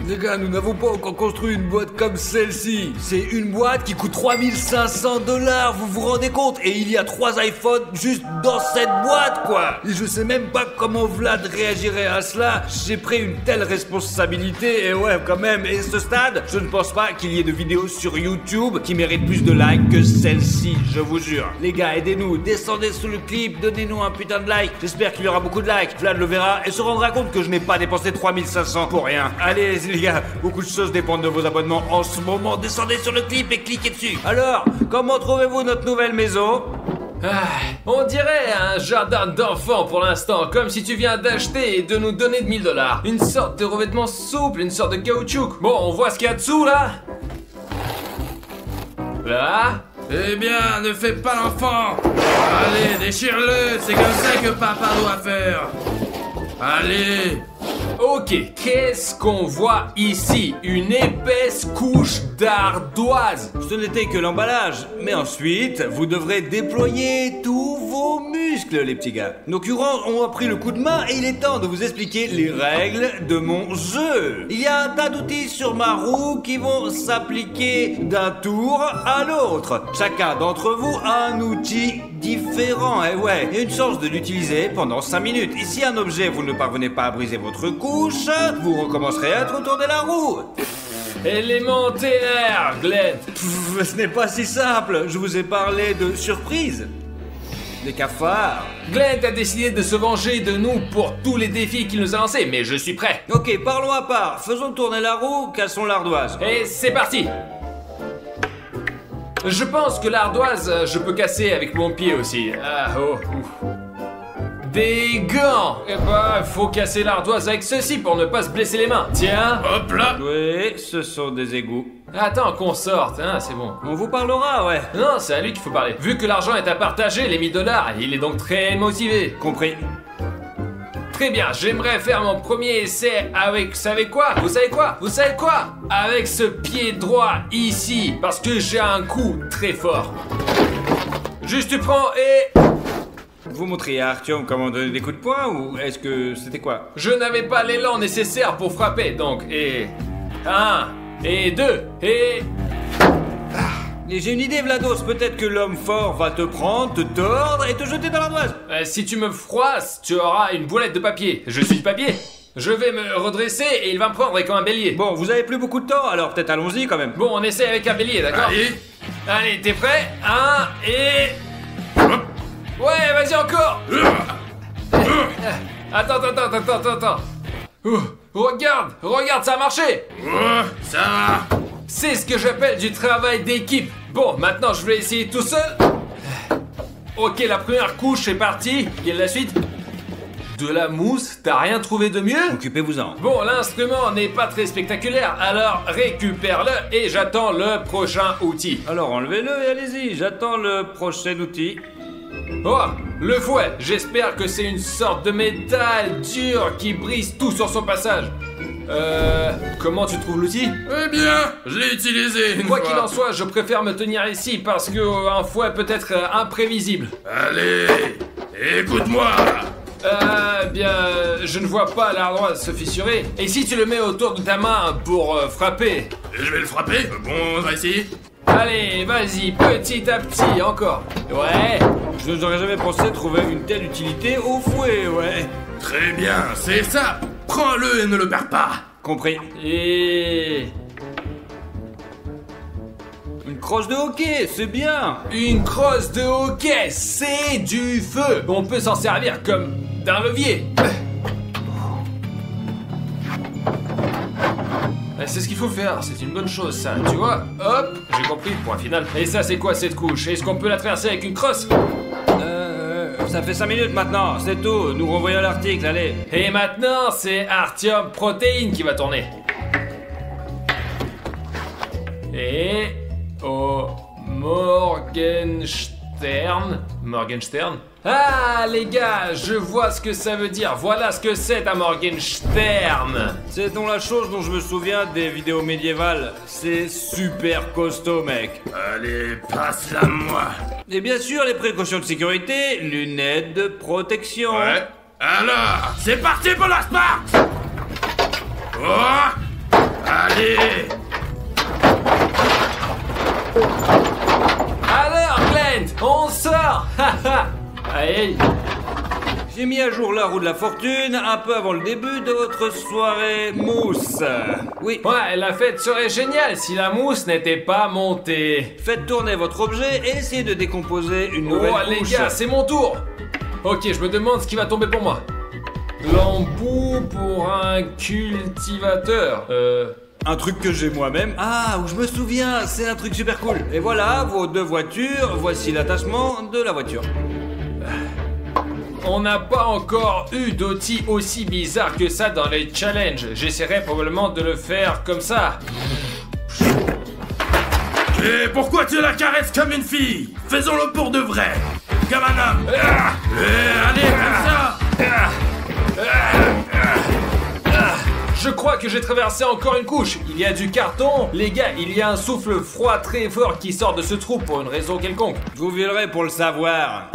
Les gars, nous n'avons pas encore construit une boîte comme celle-ci. C'est une boîte qui coûte 3500 $, vous vous rendez compte? Et il y a 3 iPhones juste dans cette boîte, quoi. Et je sais même pas comment Vlad réagirait à cela. J'ai pris une telle responsabilité, et ouais, quand même. Et ce stade, je ne pense pas qu'il y ait de vidéos sur YouTube qui méritent plus de likes que celle-ci, je vous jure. Les gars, aidez-nous, descendez sous le clip, donnez-nous un putain de like. J'espère qu'il y aura beaucoup de likes. Vlad le verra et se rendra compte que je n'ai pas dépensé 3500 pour rien. Allez, les gars, beaucoup de choses dépendent de vos abonnements en ce moment. Descendez sur le clip et cliquez dessus. Alors, comment trouvez-vous notre nouvelle maison? On dirait un jardin d'enfants pour l'instant, comme si tu viens d'acheter et de nous donner de 1000 $. Une sorte de revêtement souple, une sorte de caoutchouc. Bon, on voit ce qu'il y a dessous là. Là. Eh bien, ne fais pas l'enfant. Allez, déchire-le. C'est comme ça que papa doit faire. Allez. Ok, qu'est-ce qu'on voit ici? Une épaisse couche d'ardoise. Ce n'était que l'emballage, mais ensuite, vous devrez déployer tous vos muscles, les petits gars. Nos curants ont appris le coup de main et il est temps de vous expliquer les règles de mon jeu. Il y a un tas d'outils sur ma roue qui vont s'appliquer d'un tour à l'autre. Chacun d'entre vous a un outil différent, et ouais, il y a une chance de l'utiliser pendant 5 minutes. Et si un objet, vous ne parvenez pas à briser votre couche, vous recommencerez à retourner la roue. Élémentaire, Glenn. Ce n'est pas si simple, je vous ai parlé de surprise. Des cafards. Glenn a décidé de se venger de nous pour tous les défis qu'il nous a lancés, mais je suis prêt. Ok, parlons à part. Faisons tourner la roue, cassons l'ardoise. Et c'est parti. Je pense que l'ardoise, je peux casser avec mon pied aussi. Ah, oh, ouf. Des gants. Eh bah, faut casser l'ardoise avec ceci pour ne pas se blesser les mains. Tiens. Hop là. Oui, ce sont des égouts. Attends qu'on sorte, hein, c'est bon. On vous parlera, ouais. Non, c'est à lui qu'il faut parler. Vu que l'argent est à partager, les 1000 $, il est donc très motivé. Compris. Très bien, j'aimerais faire mon premier essai avec, vous savez quoi? Avec ce pied droit ici, parce que j'ai un coup très fort. Juste tu prends et... Vous montriez à Artyom comment donner des coups de poing ou est-ce que c'était quoi? Je n'avais pas l'élan nécessaire pour frapper, donc, et... 1, et 2, et... Et j'ai une idée, Vlados, peut-être que l'homme fort va te prendre, te tordre et te jeter dans l'ardoise. Si tu me froisses, tu auras une boulette de papier. Je suis du papier. Je vais me redresser et il va me prendre comme un bélier. Bon, vous avez plus beaucoup de temps, alors peut-être allons-y quand même. Bon, on essaie avec un bélier, d'accord? Allez, t'es prêt? 1 et... Ouais, vas-y encore. Attends. Regarde, ça a marché. Ça va. C'est ce que j'appelle du travail d'équipe. Bon, maintenant je vais essayer tout seul. Ok, la première couche est partie. Quelle est la suite? De la mousse? T'as rien trouvé de mieux? Occupez-vous-en. Bon, l'instrument n'est pas très spectaculaire, alors récupère-le et j'attends le prochain outil. Alors enlevez-le et allez-y, j'attends le prochain outil. Oh, le fouet. J'espère que c'est une sorte de métal dur qui brise tout sur son passage. Comment tu trouves l'outil? Eh bien, je l'ai utilisé une Quoi fois. qu'il en soit, je préfère me tenir ici parce que un fouet peut être imprévisible. Allez, écoute-moi. Bien, je ne vois pas l'ardoise se fissurer. Et si tu le mets autour de ta main pour frapper? Je vais le frapper. Bon, on va essayer. Allez, vas-y, petit à petit, encore. Ouais. Je n'aurais jamais pensé trouver une telle utilité au fouet, ouais. Très bien, c'est ça. Prends-le et ne le perds pas. Compris. Et... Une crosse de hockey, c'est bien. une crosse de hockey, c'est du feu. On peut s'en servir comme d'un levier. C'est ce qu'il faut faire, c'est une bonne chose ça, tu vois. Hop, j'ai compris, point final. Et ça c'est quoi cette couche? Est-ce qu'on peut la traverser avec une crosse? Ça fait 5 minutes maintenant, c'est tout. Nous renvoyons l'article, allez. Et maintenant c'est Artyom Protein qui va tourner. Et... oh... Morgenstern. Ah les gars, je vois ce que ça veut dire. Voilà ce que c'est un Morgenstern. C'est donc la chose dont je me souviens des vidéos médiévales. C'est super costaud, mec. Allez, passe-la moi. Et bien sûr, les précautions de sécurité, lunettes de protection. Ouais. Alors, c'est parti pour la Sparte. Oh. Allez. Alors Glenn, on sort. Aïe. J'ai mis à jour la roue de la fortune un peu avant le début de votre soirée mousse. Oui, Ouais, la fête serait géniale si la mousse n'était pas montée. faites tourner votre objet et essayez de décomposer une nouvelle Oh les couche. gars, c'est mon tour. Ok, je me demande ce qui va tomber pour moi. L'embout pour un cultivateur. Un truc que j'ai moi-même. Ah, où je me souviens, c'est un truc super cool. Et voilà, vos 2 voitures, voici l'attachement de la voiture. On n'a pas encore eu d'outil aussi bizarre que ça dans les challenges. J'essaierai probablement de le faire comme ça. Et pourquoi tu la caresses comme une fille? Faisons-le pour de vrai. Comme un homme. Allez, comme ça. Je crois que j'ai traversé encore une couche. Il y a du carton. Les gars, il y a un souffle froid très fort qui sort de ce trou pour une raison quelconque. Vous verrez pour le savoir.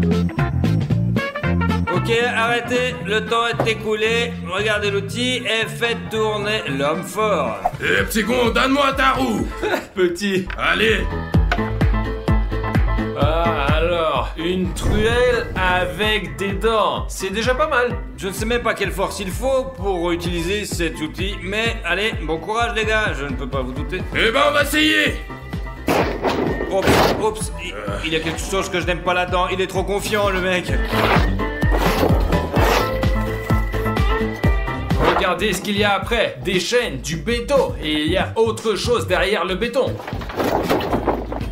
Ok, arrêtez, le temps est écoulé. Regardez l'outil et faites tourner l'homme fort. Et petit con, donne-moi ta roue. Petit. Allez. Ah, alors, une truelle avec des dents. C'est déjà pas mal. Je ne sais même pas quelle force il faut pour utiliser cet outil, mais allez, bon courage les gars, je ne peux pas vous douter. Eh ben, on va essayer. Oups, il y a quelque chose que je n'aime pas là-dedans, il est trop confiant le mec. Regardez ce qu'il y a après. Des chaînes, du béton. Et il y a autre chose derrière le béton.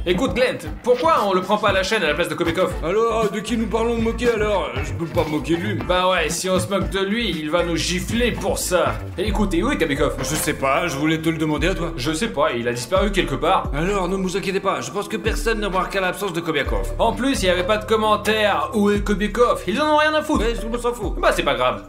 Écoute Glenn, pourquoi on le prend pas à la chaîne à la place de Kobekov? Alors, de qui nous parlons de moquer alors? Je peux pas me moquer de lui. Bah ouais, si on se moque de lui, il va nous gifler pour ça. Et écoutez, où est Kobekov? Je sais pas, je voulais te le demander à toi. Je sais pas, il a disparu quelque part. Alors, ne vous inquiétez pas, je pense que personne ne remarquera l'absence de Kobiakov. En plus, il y avait pas de commentaires. Où est Kobekov? Ils en ont rien à foutre. Mais tout le monde s'en fout. Bah c'est pas grave.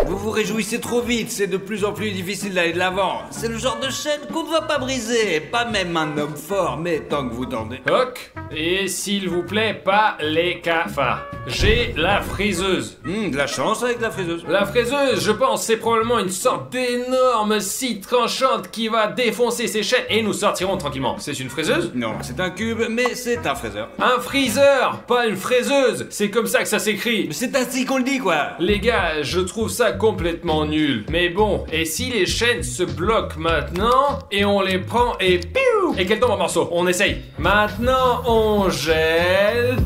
Vous vous réjouissez trop vite, c'est de plus en plus difficile d'aller de l'avant. C'est le genre de chaîne qu'on ne va pas briser, pas même un homme fort, mais tant que vous tendez. Ok. Et s'il vous plaît, pas les cafards. J'ai la friseuse. De la chance avec la fraiseuse. La fraiseuse, je pense, c'est probablement une sorte d'énorme scie tranchante qui va défoncer ces chaînes et nous sortirons tranquillement. C'est une fraiseuse? Non, c'est un cube, mais c'est un fraiseur. Un freezer, pas une fraiseuse. C'est comme ça que ça s'écrit. Mais c'est ainsi qu'on le dit, quoi. Les gars, je trouve ça complètement nul. Mais bon, et si les chaînes se bloquent maintenant et on les prend et piou et qu'elles tombent en morceaux? On essaye. Maintenant, on gèle.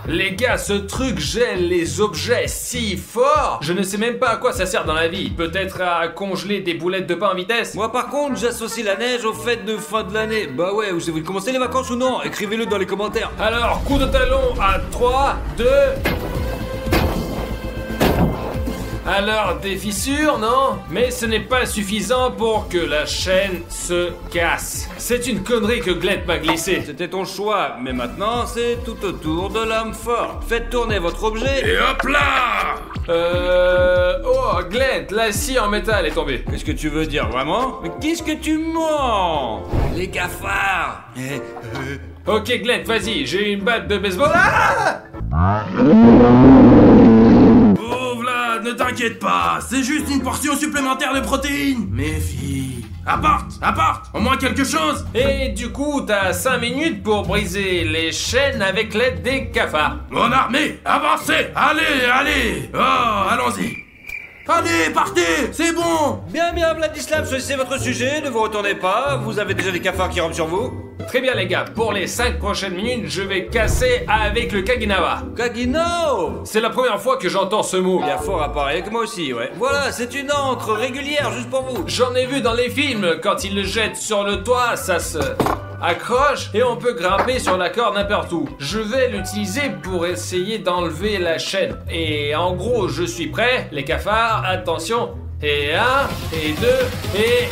Les gars, ce truc gèle les objets si fort. Je ne sais même pas à quoi ça sert dans la vie. Peut-être à congeler des boulettes de pain en vitesse. Moi par contre, j'associe la neige aux fêtes de fin de l'année. Bah ouais, vous avez commencé les vacances ou non? Écrivez-le dans les commentaires. Alors, coup de talon à 3, 2... Alors, des fissures, non? Mais ce n'est pas suffisant pour que la chaîne se casse. C'est une connerie que Glenn m'a glissé. C'était ton choix, mais maintenant c'est tout autour de l'homme fort. Faites tourner votre objet. Et hop là! Oh, Glenn, la scie en métal est tombée. Qu'est-ce que tu veux dire, vraiment? Mais qu'est-ce que tu mens? Les cafards. Ok, Glenn, vas-y, j'ai une batte de baseball. Ah! Oh Vlad, ne t'inquiète pas, c'est juste une portion supplémentaire de protéines. Méfie. Apporte, au moins quelque chose. Et du coup, t'as 5 minutes pour briser les chaînes avec l'aide des cafards. Mon armée, avancez. Allez. Oh, allons-y. Allez, partez, c'est bon. Bien, Vladislav, choisissez votre sujet, ne vous retournez pas, vous avez déjà des cafards qui rampent sur vous. Très bien les gars, pour les 5 prochaines minutes, je vais casser avec le Kaginawa. Kagino! C'est la première fois que j'entends ce mot. Il y a fort à parler que moi aussi, ouais. Voilà, c'est une encre régulière juste pour vous. J'en ai vu dans les films, quand ils le jettent sur le toit, ça se accroche et on peut grimper sur la corde n'importe où. Je vais l'utiliser pour essayer d'enlever la chaîne. Et en gros, je suis prêt, les cafards, attention. Et 1, et 2, et...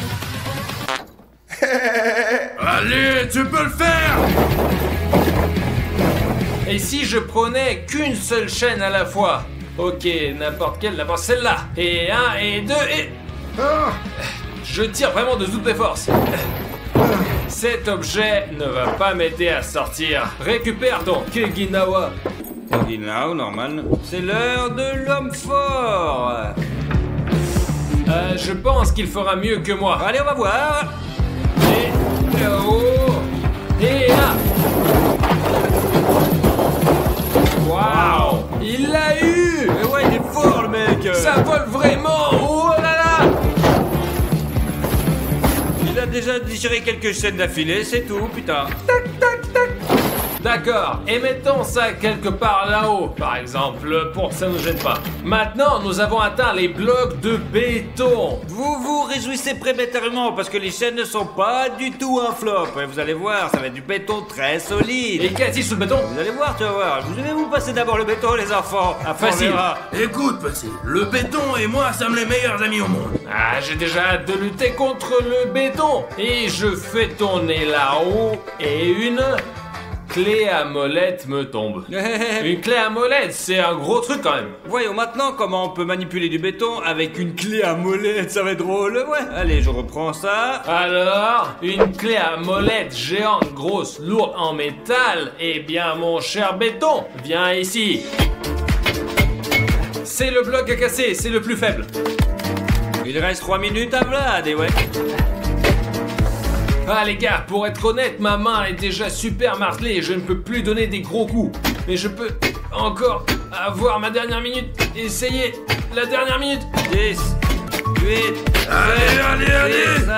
Allez, tu peux le faire. Et si je prenais qu'une seule chaîne à la fois? Ok, n'importe quelle, d'abord celle-là. Et 1, et 2, et... Je tire vraiment de toutes mes forces. Cet objet ne va pas m'aider à sortir. Récupère ton Kaginawa. Kaginawa, normal. C'est l'heure de l'homme fort. Je pense qu'il fera mieux que moi. Allez, on va voir. Et... oh. Et là. Waouh. Il l'a eu. Mais ouais, il est fort, le mec. Ça vole vraiment. Oh là là. Il a déjà digéré quelques chaînes d'affilée, c'est tout, putain. D'accord, et mettons ça quelque part là-haut, par exemple, pour que ça nous gêne pas. Maintenant, nous avons atteint les blocs de béton. Vous vous réjouissez prématurément parce que les chaînes ne sont pas du tout un flop. Et vous allez voir, ça va être du béton très solide. Et qu'y a-t-il sous le béton? Vous allez voir, tu vas voir. Je vais vous passer d'abord le béton, les enfants. Après, Facile. on verra. Écoute, petit, le béton et moi sommes les meilleurs amis au monde. Ah, j'ai déjà hâte de lutter contre le béton. Et je fais tourner là-haut, et une... clé à molette me tombe. Une clé à molette, c'est un gros truc quand même. Voyons maintenant comment on peut manipuler du béton avec une clé à molette, ça va être drôle, ouais. Allez, je reprends ça. Alors, une clé à molette géante, grosse, lourde en métal. Eh bien, mon cher béton, viens ici. C'est le bloc à casser, c'est le plus faible. Il reste 3 minutes à Vlad, et ouais. Ah les gars, pour être honnête, ma main est déjà super martelée et je ne peux plus donner des gros coups. Mais je peux encore avoir ma dernière minute. Essayez la dernière minute. 10, 8, Allez. 5,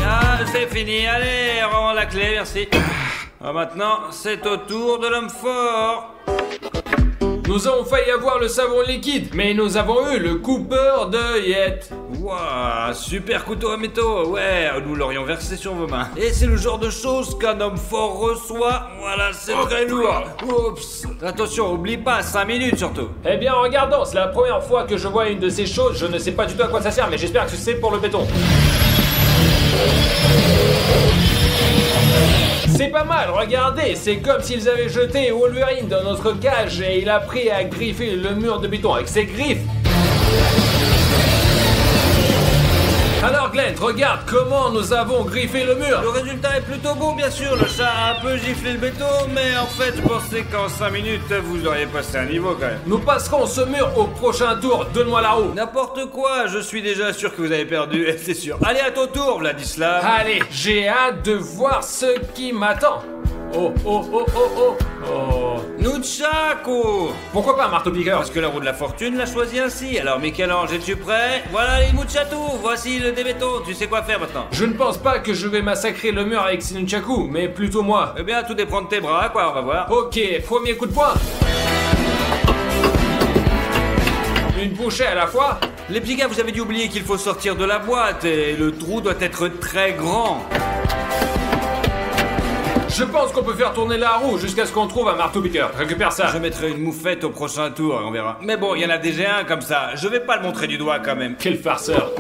ah, c'est fini. Allez, rends la clé, merci. Ah, maintenant, c'est au tour de l'homme fort. Nous avons failli avoir le savon liquide, mais nous avons eu le coupeur d'œillettes. Waouh, super couteau à métaux. Ouais, nous l'aurions versé sur vos mains. Et c'est le genre de choses qu'un homme fort reçoit. Voilà, c'est très lourd. Oups. Attention, oublie pas, 5 minutes surtout. Eh bien, regardons, c'est la première fois que je vois une de ces choses. Je ne sais pas du tout à quoi ça sert, mais j'espère que c'est pour le béton. C'est pas mal, regardez, c'est comme s'ils avaient jeté Wolverine dans notre cage et il a pris à griffer le mur de béton avec ses griffes. Alors Glenn, regarde comment nous avons griffé le mur. Le résultat est plutôt bon, bien sûr. Le chat a un peu giflé le béton, mais en fait, je pensais qu'en 5 minutes, vous auriez passé un niveau quand même. Nous passerons ce mur au prochain tour, donne-moi la roue. N'importe quoi, je suis déjà sûr que vous avez perdu, c'est sûr. Allez, à ton tour, Vladislav. Allez, j'ai hâte de voir ce qui m'attend. Oh, oh, oh, oh, oh, oh. Nunchaku. Pourquoi pas un marteau-piqueur? Parce que la roue de la fortune l'a choisi ainsi. Alors, Michel-Ange, es-tu prêt? Voilà les Muchatou, voici le débéton. Tu sais quoi faire maintenant? Je ne pense pas que je vais massacrer le mur avec ces nunchakus, mais plutôt moi. Eh bien, tout dépend de tes bras, quoi, on va voir. Ok, premier coup de poing. Une bouchée à la fois. Les petits gars, vous avez dû oublier qu'il faut sortir de la boîte et le trou doit être très grand. Je pense qu'on peut faire tourner la roue jusqu'à ce qu'on trouve un marteau-piqueur. Récupère ça. Je mettrai une moufette au prochain tour, on verra. Mais bon, il y en a déjà un comme ça. Je vais pas le montrer du doigt quand même. Quel farceur.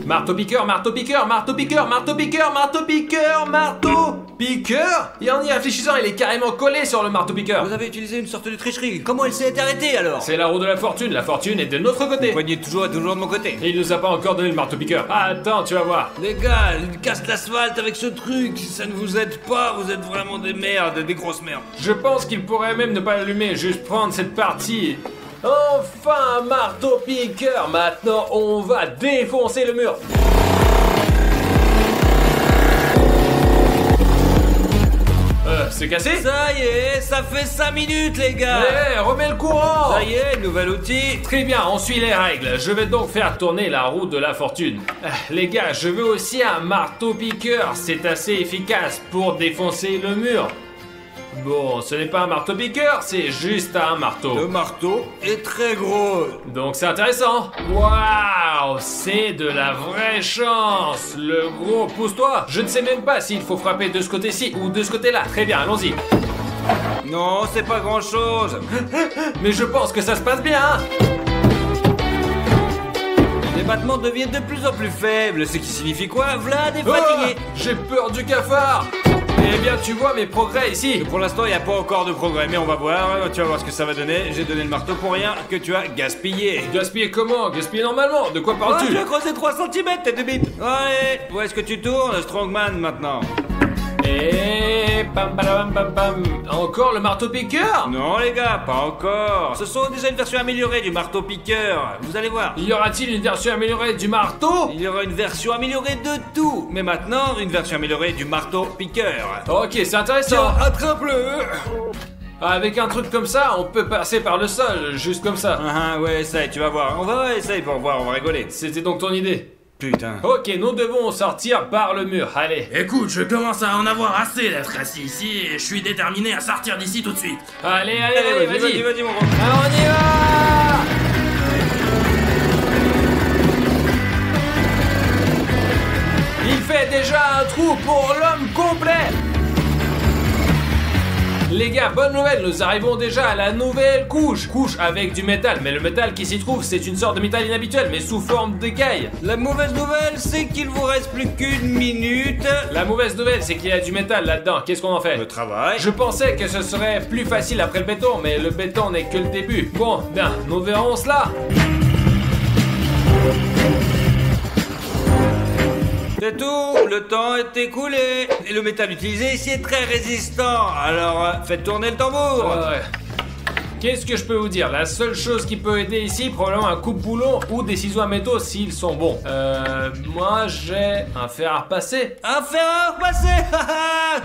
Marteau-piqueur, marteau-piqueur, marteau-piqueur, marteau-piqueur, marteau-piqueur, marteau-piqueur. Et en y réfléchissant, il est carrément collé sur le marteau-piqueur. Vous avez utilisé une sorte de tricherie. Comment elle s'est arrêtée alors? C'est la roue de la fortune est de notre côté. Le poignet toujours de mon côté. Et il nous a pas encore donné le marteau-piqueur. Attends, tu vas voir. Les gars, il casse l'asphalte avec ce truc. Ça ne vous aide pas, vous êtes vraiment des merdes, des grosses merdes. Je pense qu'il pourrait même ne pas l'allumer, juste prendre cette partie. Enfin, un marteau-piqueur. Maintenant, on va défoncer le mur. C'est cassé? Ça y est, ça fait 5 minutes les gars. Eh, remets le courant. Ça y est, nouvel outil. Très bien, on suit les règles. Je vais donc faire tourner la roue de la fortune. Les gars, je veux aussi un marteau-piqueur. C'est assez efficace pour défoncer le mur. Bon, ce n'est pas un marteau-piqueur, c'est juste un marteau. Le marteau est très gros. Donc c'est intéressant. Waouh, c'est de la vraie chance. Le gros, pousse-toi. Je ne sais même pas s'il faut frapper de ce côté-ci ou de ce côté-là. Très bien, allons-y. Non, c'est pas grand-chose. Mais je pense que ça se passe bien. Les battements deviennent de plus en plus faibles, ce qui signifie quoi? Vlad est fatigué. Oh, j'ai peur du cafard. Eh bien, tu vois mes progrès ici. Pour l'instant, il n'y a pas encore de progrès, mais on va voir. Tu vas voir ce que ça va donner. J'ai donné le marteau pour rien que tu as gaspillé. Gaspiller comment? Gaspiller normalement? De quoi parles-tu? Tu as creusé 3 cm, tête de bite. Allez, où est-ce que tu tournes, Strongman, maintenant? Et pam pam pam pam. Encore le marteau-piqueur? Non les gars, pas encore. Ce sont déjà une version améliorée du marteau-piqueur. Vous allez voir. Y aura-t-il une version améliorée du marteau? Il y aura une version améliorée de tout. Mais maintenant, une version améliorée du marteau-piqueur. Ok, c'est intéressant. Tiens, attrape-le. Avec un truc comme ça, on peut passer par le sol, juste comme ça. Ah ouais, essaye, tu vas voir. On va essayer pour voir, on va rigoler. C'était donc ton idée? Putain. Ok, nous devons sortir par le mur, allez. Écoute, je commence à en avoir assez d'être assis ici et je suis déterminé à sortir d'ici tout de suite. Allez, allez, vas-y. Vas-y, mon gros. Alors on y va. Il fait déjà un trou pour l'homme complet. Les gars, bonne nouvelle, nous arrivons déjà à la nouvelle couche. Couche avec du métal, mais le métal qui s'y trouve, c'est une sorte de métal inhabituel, mais sous forme d'écaille. La mauvaise nouvelle, c'est qu'il vous reste plus qu'une minute. La mauvaise nouvelle, c'est qu'il y a du métal là-dedans. Qu'est-ce qu'on en fait? Le travail. Je pensais que ce serait plus facile après le béton, mais le béton n'est que le début. Bon, bien, nous verrons cela. C'est tout, le temps est écoulé. Et le métal utilisé ici est très résistant. Alors, faites tourner le tambour. Ouais. Qu'est-ce que je peux vous dire? La seule chose qui peut aider ici, probablement un coupe-boulon ou des ciseaux à métaux s'ils sont bons. Moi j'ai un fer à repasser. Un fer à repasser.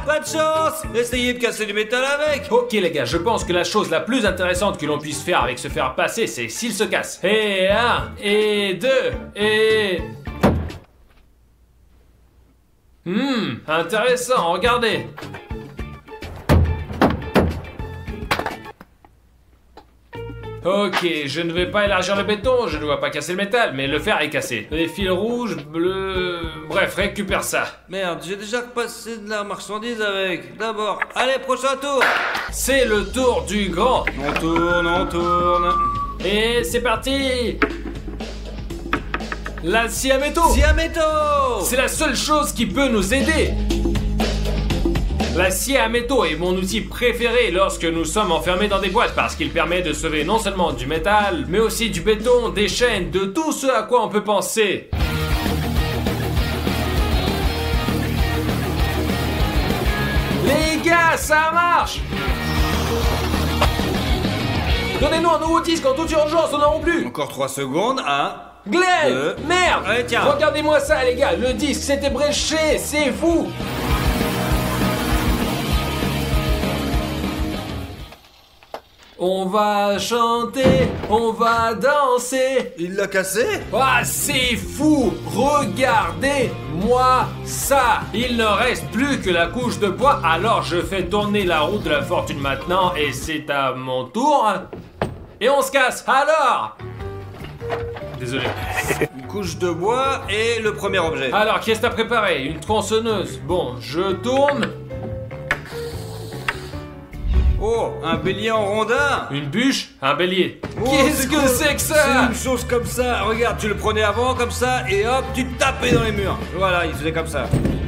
Pas de chance. Essayez de casser du métal avec. Ok les gars, je pense que la chose la plus intéressante que l'on puisse faire avec ce fer à repasser, c'est s'il se casse. Et 1, et 2, et... Intéressant, regardez. Ok, je ne vais pas élargir le béton, je ne dois pas casser le métal, mais le fer est cassé. Les fils rouges, bleus... Bref, récupère ça. Merde, j'ai déjà repassé de la marchandise avec. D'abord, allez, prochain tour. C'est le tour du grand. On tourne, on tourne. Et c'est parti. La scie à métaux. Scie à métaux. C'est la seule chose qui peut nous aider. La scie à métaux est mon outil préféré lorsque nous sommes enfermés dans des boîtes parce qu'il permet de sauver non seulement du métal, mais aussi du béton, des chaînes, de tout ce à quoi on peut penser. Les gars, ça marche! Donnez-nous un nouveau disque en toute urgence, on n'en a plus! Encore 3 secondes, 1. Glenn! Merde! Allez, tiens. Regardez-moi ça, les gars, le disque s'était bréché, c'est fou! On va chanter, on va danser. Il l'a cassé? Ah, c'est fou! Regardez-moi ça! Il ne reste plus que la couche de bois, alors je fais tourner la roue de la fortune maintenant, et c'est à mon tour. Et on se casse, alors! Désolé. Une couche de bois et le premier objet. Alors, qu'est-ce que t'as préparé? Une tronçonneuse. Bon, je tourne. Oh, un bélier en rondin. Une bûche, un bélier. Oh, Qu'est-ce que cool. c'est que C'est ça? une chose comme ça. Regarde, tu le prenais avant comme ça et hop, tu tapais dans les murs. Voilà, il faisait comme ça.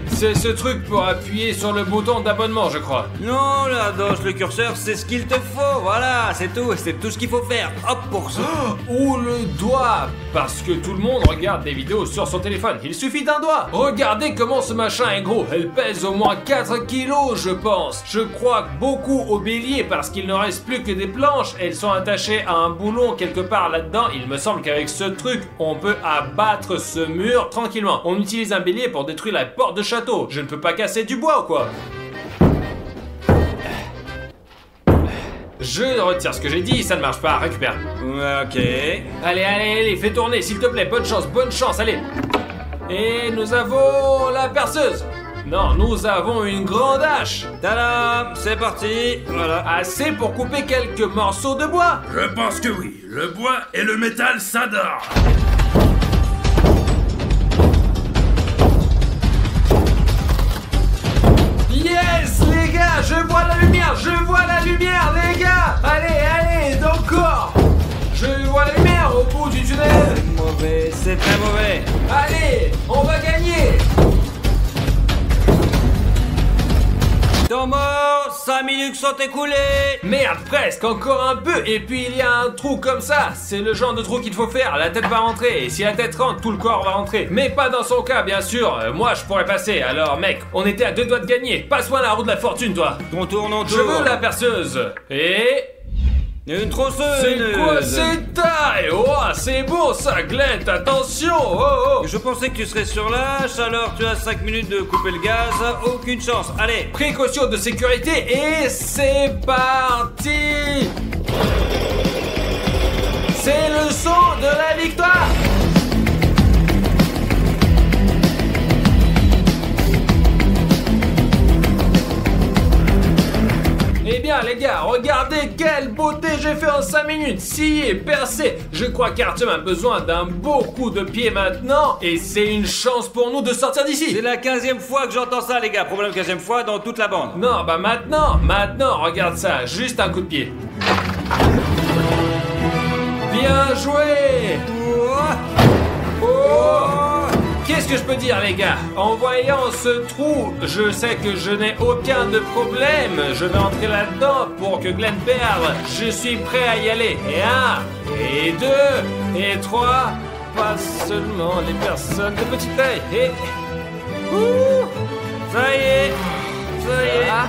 C'est ce truc pour appuyer sur le bouton d'abonnement, je crois. Non, la doche, le curseur, c'est ce qu'il te faut. Voilà, c'est tout ce qu'il faut faire. Hop, pour ça. Ou le doigt, parce que tout le monde regarde des vidéos sur son téléphone. Il suffit d'un doigt. Regardez comment ce machin est gros. Elle pèse au moins 4 kilos, je pense. Je crois beaucoup au bélier parce qu'il ne reste plus que des planches. Elles sont attachées à un boulon quelque part là-dedans. Il me semble qu'avec ce truc, on peut abattre ce mur tranquillement. On utilise un bélier pour détruire la porte de château. Je ne peux pas casser du bois ou quoi? Je retire ce que j'ai dit, ça ne marche pas, récupère. Ok. Allez, fais tourner, s'il te plaît, bonne chance, allez. Et nous avons la perceuse. Non, nous avons une grande hache. Tadam, c'est parti. Voilà. Assez pour couper quelques morceaux de bois. Je pense que oui. Le bois et le métal s'adorent. Yes, les gars, je vois la lumière, les gars. Allez, encore. Je vois la lumière au bout du tunnel. Mauvais, c'est très mauvais. Allez, on va gagner. Temps mort, 5 minutes sont écoulées. Merde, presque, encore un peu. Et puis il y a un trou comme ça. C'est le genre de trou qu'il faut faire. La tête va rentrer. Et si la tête rentre, tout le corps va rentrer. Mais pas dans son cas, bien sûr. Moi, je pourrais passer. Alors, mec, on était à 2 doigts de gagner. Passe-moi la roue de la fortune, toi. On tourne. Je veux la perceuse. Et... Une tronçonneuse. C'est quoi cette taille? Oh, c'est beau ça, Glenn, attention. Oh. Je pensais que tu serais sur l'âche, alors tu as 5 minutes de couper le gaz. Aucune chance. Allez. Précaution de sécurité et c'est parti. C'est le son de la victoire. Eh bien les gars, regardez quelle beauté j'ai fait en 5 minutes. Scié, percé. Je crois qu'Artyom a besoin d'un beau coup de pied maintenant. Et c'est une chance pour nous de sortir d'ici. C'est la 15e fois que j'entends ça, les gars. Probablement 15e fois dans toute la bande. Non, bah maintenant, regarde ça. Juste un coup de pied. Bien joué. Oh. Qu'est-ce que je peux dire, les gars? En voyant ce trou, je sais que je n'ai aucun de problème. Je vais entrer là-dedans pour que Glenn perde. Je suis prêt à y aller. Et 1, et 2, et 3. Pas seulement les personnes de petite taille. Et... Ouh. Ça y est. Ah.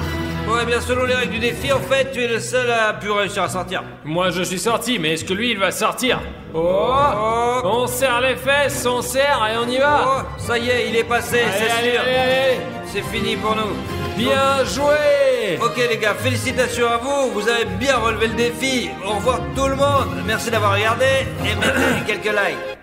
Ouais, bien selon les règles du défi, en fait, tu es le seul à pu réussir à sortir. Moi, je suis sorti, mais est-ce que lui, il va sortir? Oh. On serre les fesses, on serre et on y va. Oh, ça y est, il est passé, c'est sûr. Allez. C'est fini pour nous. Bien joué. Ok les gars, félicitations à vous, vous avez bien relevé le défi. Au revoir tout le monde, merci d'avoir regardé et mettez quelques likes.